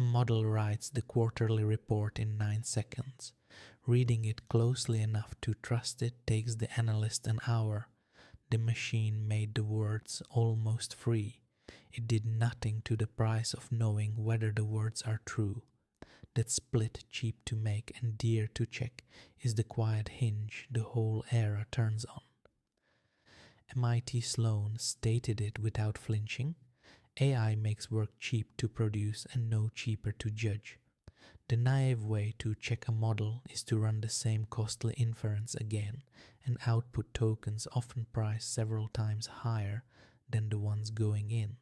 A model writes the quarterly report in 9 seconds. Reading it closely enough to trust it takes the analyst an hour. The machine made the words almost free. It did nothing to the price of knowing whether the words are true. That split, cheap to make and dear to check, is the quiet hinge the whole era turns on. MIT Sloan stated it without flinching. AI makes work cheap to produce and no cheaper to judge. The naive way to check a model is to run the same costly inference again, and output tokens often priced several times higher than the ones going in.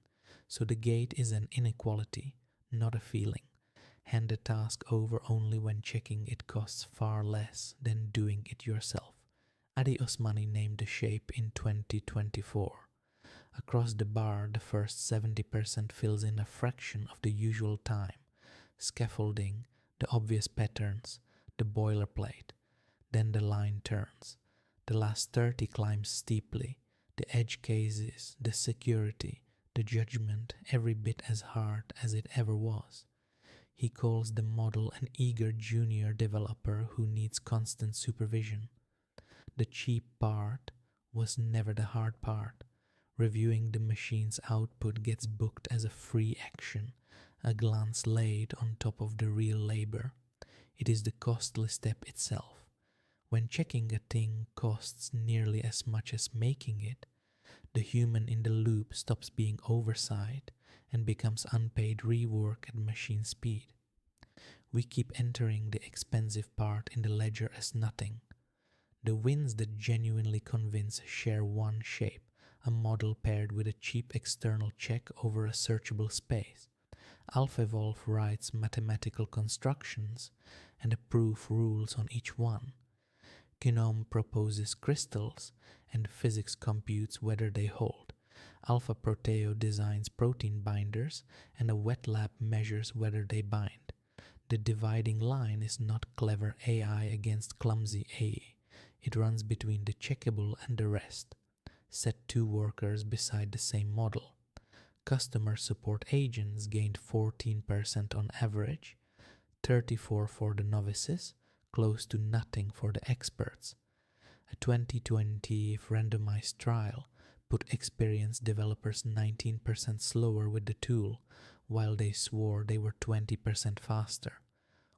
So the gate is an inequality, not a feeling. Hand the task over only when checking it costs far less than doing it yourself. Adi Osmani named the shape in 2024. Across the bar, the first 70% fills in a fraction of the usual time. Scaffolding, the obvious patterns, the boilerplate. Then the line turns. The last 30 climbs steeply. The edge cases, the security, the judgment, every bit as hard as it ever was. He calls the model an eager junior developer who needs constant supervision. The cheap part was never the hard part. Reviewing the machine's output gets booked as a free action, a glance laid on top of the real labor. It is the costly step itself. When checking a thing costs nearly as much as making it, the human in the loop stops being oversight and becomes unpaid rework at machine speed. We keep entering the expensive part in the ledger as nothing. The wins that genuinely convince share one shape, a model paired with a cheap external check over a searchable space. AlphaEvolve writes mathematical constructions and a proof rules on each one. Gnome proposes crystals and physics computes whether they hold. Alpha Proteo designs protein binders and a wet lab measures whether they bind. The dividing line is not clever AI against clumsy AI. It runs between the checkable and the rest. Set two workers beside the same model. Customer support agents gained 14% on average, 34% for the novices, close to nothing for the experts. A 2020 randomized trial put experienced developers 19% slower with the tool, while they swore they were 20% faster.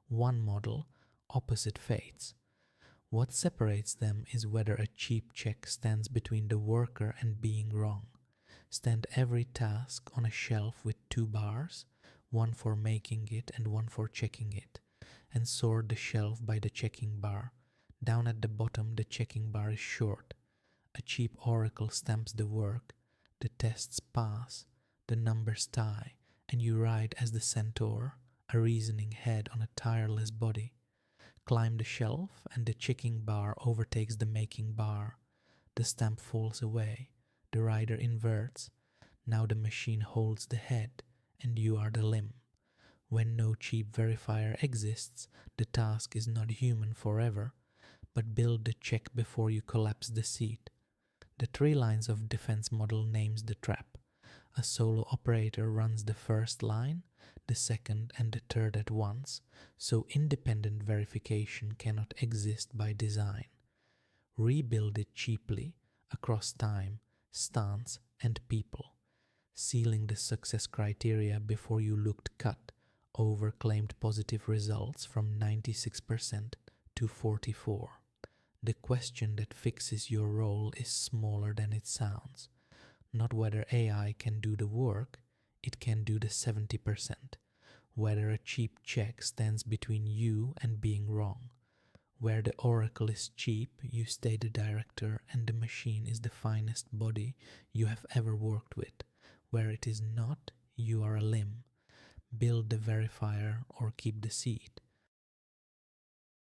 One model, opposite fates. What separates them is whether a cheap check stands between the worker and being wrong. Stand every task on a shelf with 2 bars, one for making it and one for checking it, and sort the shelf by the checking bar. Down at the bottom the checking bar is short. A cheap oracle stamps the work, the tests pass, the numbers tie, and you ride as the centaur, a reasoning head on a tireless body. Climb the shelf and the checking bar overtakes the making bar. The stamp falls away, the rider inverts. Now the machine holds the head and you are the limb. When no cheap verifier exists, the task is not human forever, but build the check before you collapse the seat. The 3 lines of defense model names the trap. A solo operator runs the first line, the second and the third at once, so independent verification cannot exist by design. Rebuild it cheaply, across time, stance, and people. Sealing the success criteria before you looked cut over claimed positive results from 96% to 44%. The question that fixes your role is smaller than it sounds. Not whether AI can do the work, it can do the 70%. Whether a cheap check stands between you and being wrong. Where the oracle is cheap, you stay the director and the machine is the finest body you have ever worked with. Where it is not, you are a limb. Build the verifier or keep the seat.